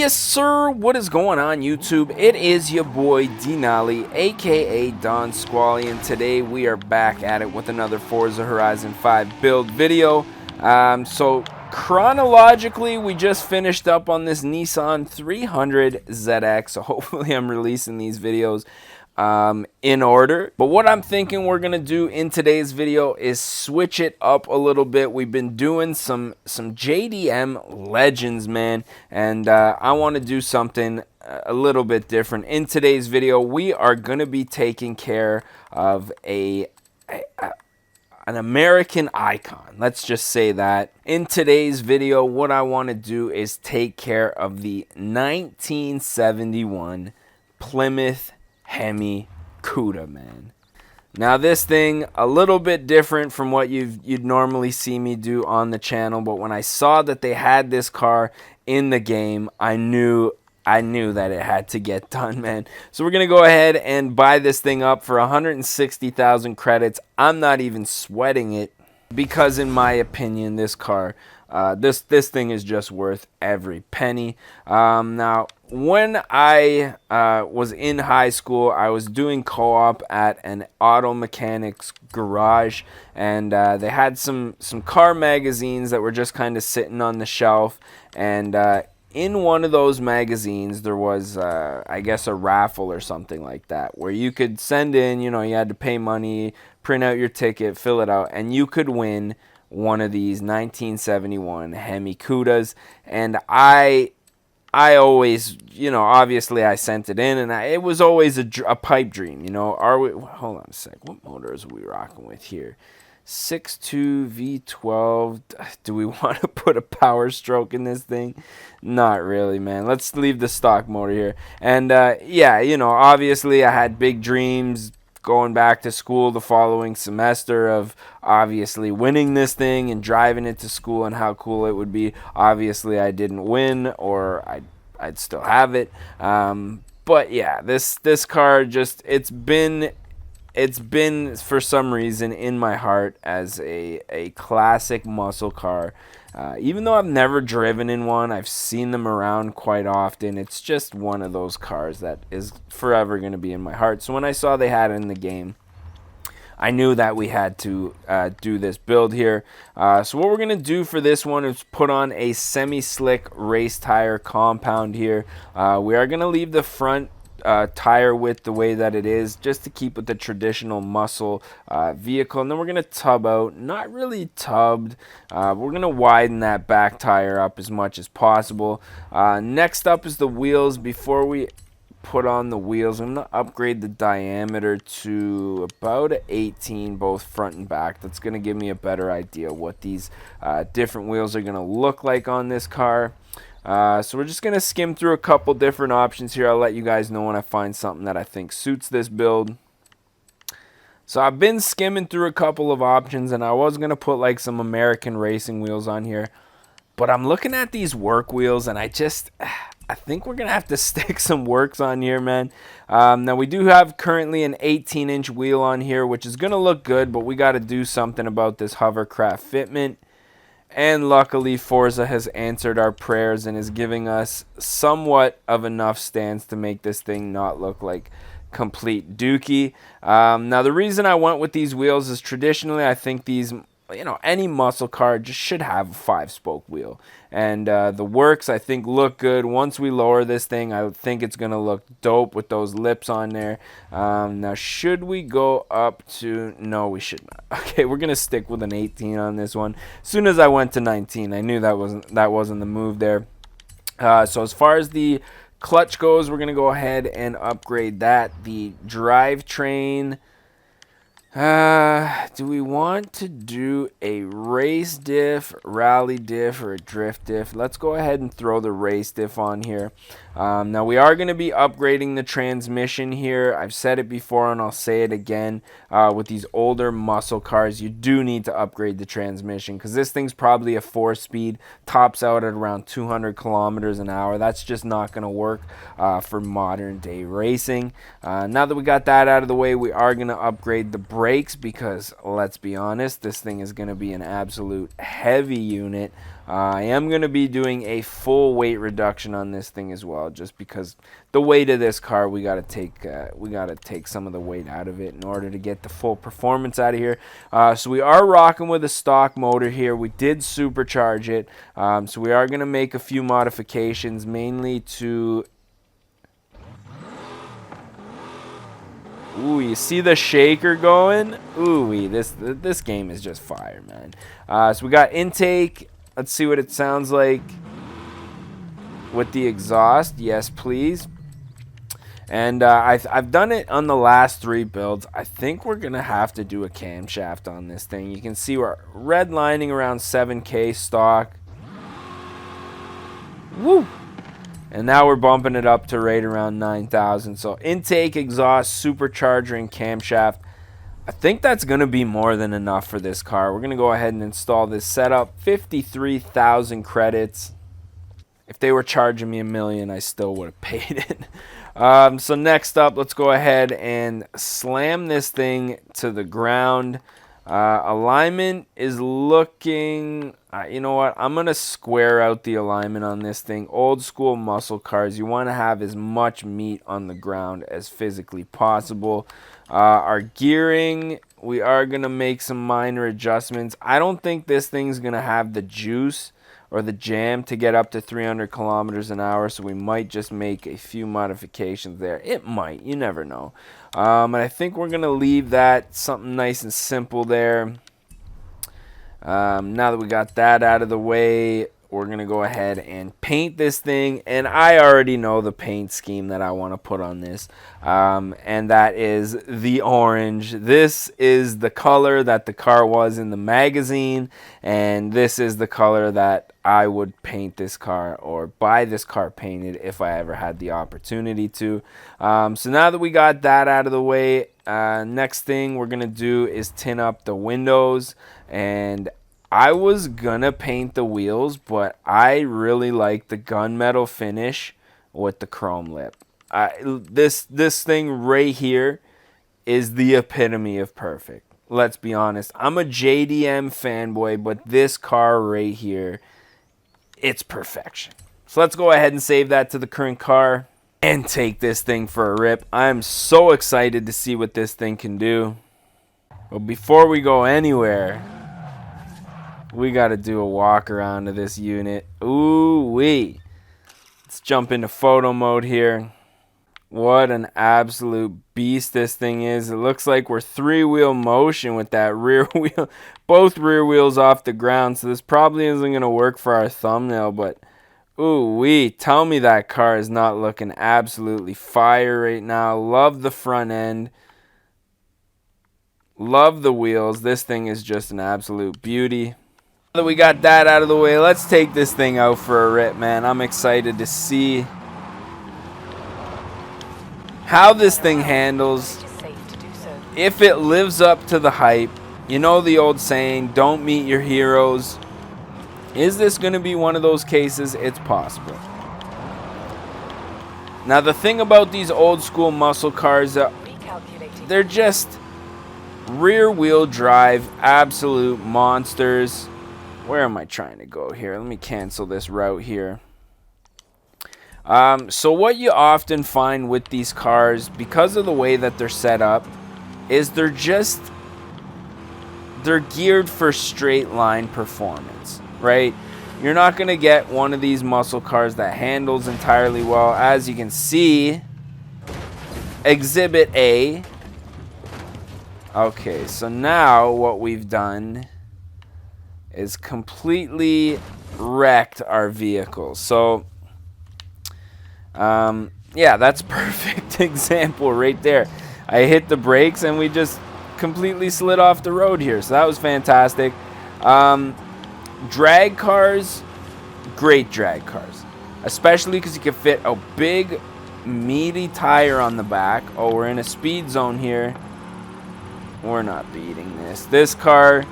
Yes, sir. What is going on, YouTube? It is your boy Denali, aka Don Squally, and today we are back at it with another Forza Horizon 5 build video. So chronologically, we just finished up on this Nissan 300 ZX. So hopefully, I'm releasing these videos in order. But what I'm thinking we're gonna do in today's video is switch it up a little bit. We've been doing some JDM Legends, man, and I want to do something a little bit different. In today's video, we are gonna be taking care of an American icon. Let's just say that. In today's video, what I want to do is take care of the 1971 Plymouth Hemi Cuda, man. Now this thing, a little bit different from what you'd normally see me do on the channel, but when I saw that they had this car in the game, I knew that it had to get done, man. So we're gonna go ahead and buy this thing up for 160,000 credits. I'm not even sweating it because, in my opinion, this car, this thing is just worth every penny. Now, when I was in high school, I was doing co-op at an auto mechanic's garage, and they had some car magazines that were just kind of sitting on the shelf, and in one of those magazines there was I guess a raffle or something like that, where you could send in, you had to pay money, print out your ticket, fill it out, and you could win one of these 1971 Hemi Cudas. And I always, obviously I sent it in, and it was always a pipe dream, hold on a sec, what motors are we rocking with here? 6.2 V12. Do we want to put a power stroke in this thing? Not really, man. Let's leave the stock motor here. And yeah, obviously I had big dreams going back to school the following semester of obviously winning this thing and driving it to school and how cool it would be. Obviously I didn't win, or I'd still have it. But yeah, this car just, it's been for some reason in my heart as a classic muscle car. Even though I've never driven in one, I've seen them around quite often. It's just one of those cars that is forever going to be in my heart. So when I saw they had it in the game, I knew that we had to do this build here. So what we're going to do for this one is put on a semi-slick race tire compound here. We are going to leave the front tire width the way that it is, just to keep with the traditional muscle vehicle, and then we're going to tub out, not really tubbed, we're going to widen that back tire up as much as possible. Next up is the wheels. Before we put on the wheels, I'm going to upgrade the diameter to about 18, both front and back. That's going to give me a better idea what these different wheels are going to look like on this car. So we're just going to skim through a couple different options here. I'll let you guys know when I find something that I think suits this build. So I've been skimming through a couple of options, and I was going to put like some American racing wheels on here. But I'm looking at these work wheels, and I think we're going to have to stick some works on here, man. Now, we do have currently an 18-inch wheel on here, which is going to look good, but we got to do something about this hovercraft fitment. And luckily, Forza has answered our prayers and is giving us somewhat of enough stance to make this thing not look like complete dookie. Now, the reason I went with these wheels is traditionally I think these, any muscle car just should have a 5-spoke wheel. And the works, I think, look good. Once we lower this thing, I think it's going to look dope with those lips on there. Now, should we go up to... No, we should not. Okay, we're going to stick with an 18 on this one. As soon as I went to 19, I knew that wasn't the move there. So as far as the clutch goes, we're going to go ahead and upgrade that. The drivetrain... do we want to do a race diff, rally diff, or a drift diff? Let's go ahead and throw the race diff on here. Now we are going to be upgrading the transmission here. I've said it before and I'll say it again. With these older muscle cars, you do need to upgrade the transmission, because this thing's probably a 4-speed, tops out at around 200 kilometers an hour. That's just not going to work for modern day racing. Now that we got that out of the way, we are going to upgrade the brake brakes because, let's be honest, this thing is going to be an absolute heavy unit. I am going to be doing a full weight reduction on this thing as well, just because the weight of this car, we got to take some of the weight out of it in order to get the full performance out of here. So we are rocking with a stock motor here. We did supercharge it, so we are going to make a few modifications, mainly to... Ooh, you see the shaker going? Ooh, this game is just fire, man. So we got intake. Let's see what it sounds like with the exhaust. Yes, please. And I've done it on the last 3 builds. I think we're going to have to do a camshaft on this thing. You can see we're redlining around 7K stock. Woo! And now we're bumping it up to right around 9,000. So intake, exhaust, supercharger, and camshaft. I think that's going to be more than enough for this car. We're going to go ahead and install this setup. 53,000 credits. If they were charging me $1 million, I still would have paid it. So next up, let's go ahead and slam this thing to the ground. Alignment is looking... you know what? I'm going to square out the alignment on this thing. Old school muscle cars, you want to have as much meat on the ground as physically possible. Our gearing, we are going to make some minor adjustments. I don't think this thing's going to have the juice or the jam to get up to 300 kilometers an hour, so we might just make a few modifications there. It might, you never know. And I think we're going to leave that something nice and simple there. Now that we got that out of the way, we're going to go ahead and paint this thing. And I already know the paint scheme that I want to put on this. And that is the orange. This is the color that the car was in the magazine. And this is the color that I would paint this car or buy this car painted if I ever had the opportunity to. So now that we got that out of the way, next thing we're going to do is tin up the windows. And I was gonna paint the wheels, but I really like the gunmetal finish with the chrome lip. This thing right here is the epitome of perfect. Let's be honest. I'm a JDM fanboy, but this car right here, it's perfection. So let's go ahead and save that to the current car and take this thing for a rip. I'm so excited to see what this thing can do. But before we go anywhere, we got to do a walk around of this unit. Ooh-wee. Let's jump into photo mode here. What an absolute beast this thing is. It looks like we're 3-wheel motion with that rear wheel. Both rear wheels off the ground. So this probably isn't going to work for our thumbnail. But ooh-wee. Tell me that car is not looking absolutely fire right now. Love the front end. Love the wheels. This thing is just an absolute beauty. Now that we got that out of the way, let's take this thing out for a rip, man. I'm excited to see how this thing handles. If it lives up to the hype. You know the old saying, don't meet your heroes. Is this going to be one of those cases? It's possible. Now the thing about these old school muscle cars, they're just rear wheel drive absolute monsters. Where am I trying to go here? Let me cancel this route here. So what you often find with these cars, because of the way that they're set up, is they're geared for straight line performance, right? You're not going to get one of these muscle cars that handles entirely well. As you can see, Exhibit A. Okay, so now what we've done is completely wrecked our vehicle. So yeah, that's perfect example right there. I hit the brakes and we just completely slid off the road here. So that was fantastic. Drag cars, great drag cars, especially because you can fit a big meaty tire on the back. Oh, we're in a speed zone here. We're not beating this. This car,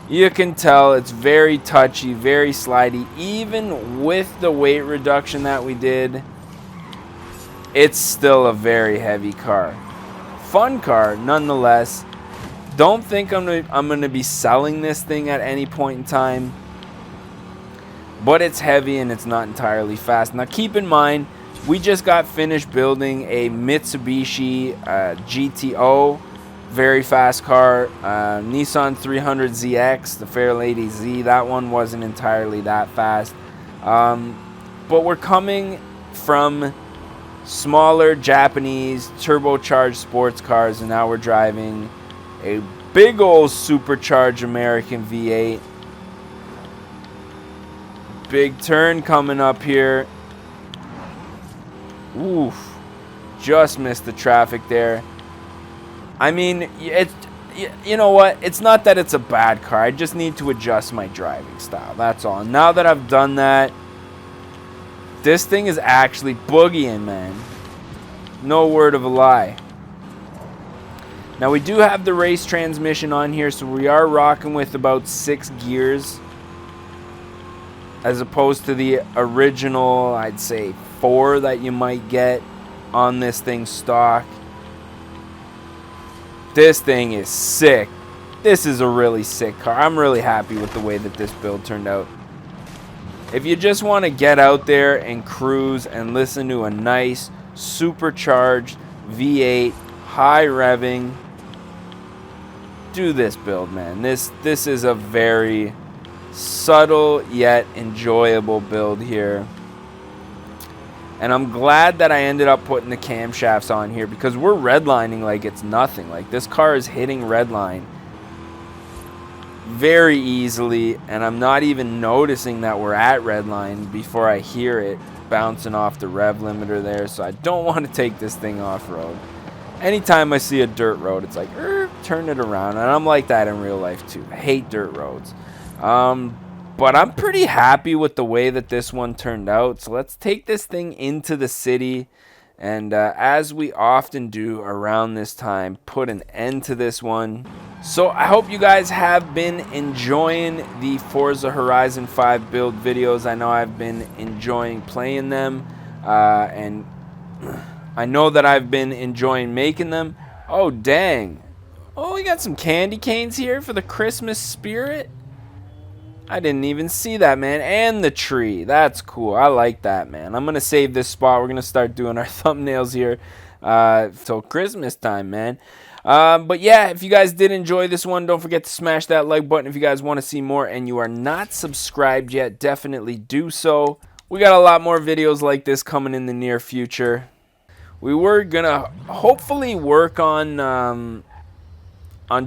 you can tell it's very touchy, very slidey. Even with the weight reduction that we did, it's still a very heavy car. Fun car, nonetheless. don't think I'm gonna be selling this thing at any point in time, but it's heavy and it's not entirely fast. Now keep in mind, we just got finished building a Mitsubishi GTO, very fast car, Nissan 300ZX, the Fairlady Z. That one wasn't entirely that fast, but we're coming from smaller Japanese turbocharged sports cars, and now we're driving a big old supercharged American V8. Big turn coming up here. Oof, just missed the traffic there. I mean, you know what? It's not that it's a bad car. I just need to adjust my driving style. That's all. Now that I've done that, this thing is actually boogieing, man. No word of a lie. Now we do have the race transmission on here, so we are rocking with about 6 gears, as opposed to the original, I'd say 4 that you might get on this thing stock. This thing is sick. This is a really sick car. I'm really happy with the way that this build turned out. If you just want to get out there and cruise and listen to a nice supercharged V8 high revving, do this build, man. This is a very subtle yet enjoyable build here, and I'm glad that I ended up putting the camshafts on here, because we're redlining like it's nothing. Like, this car is hitting redline very easily, and I'm not even noticing that we're at redline before I hear it bouncing off the rev limiter there. So I don't want to take this thing off-road. Anytime I see a dirt road, it's like, turn it around. And I'm like that in real life too. I hate dirt roads. But I'm pretty happy with the way that this one turned out. So let's take this thing into the city, and as we often do around this time, put an end to this one. So I hope you guys have been enjoying the Forza Horizon 5 build videos. I know I've been enjoying playing them, and I know that I've been enjoying making them. Oh, dang. Oh, we got some candy canes here for the Christmas spirit. I didn't even see that, man. And the tree. That's cool. I like that, man. I'm going to save this spot. We're going to start doing our thumbnails here till Christmas time, man. But yeah, if you guys did enjoy this one, don't forget to smash that like button. If you guys want to see more and you are not subscribed yet, definitely do so. We got a lot more videos like this coming in the near future. We were going to hopefully work on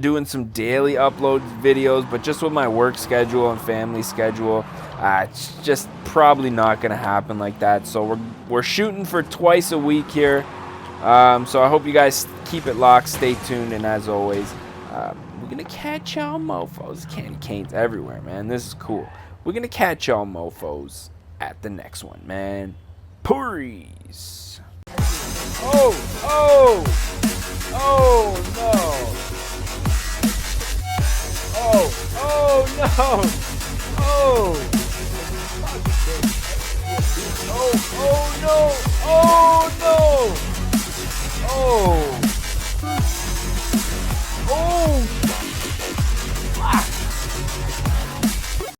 doing some daily upload videos, but just with my work schedule and family schedule, it's just probably not going to happen like that. So we're shooting for twice a week here. So I hope you guys keep it locked, stay tuned, and as always, we're going to catch y'all mofos. Candy canes everywhere, man. This is cool. We're going to catch y'all mofos at the next one, man. Peace. Oh no. Oh no! Oh no! Oh no! Oh!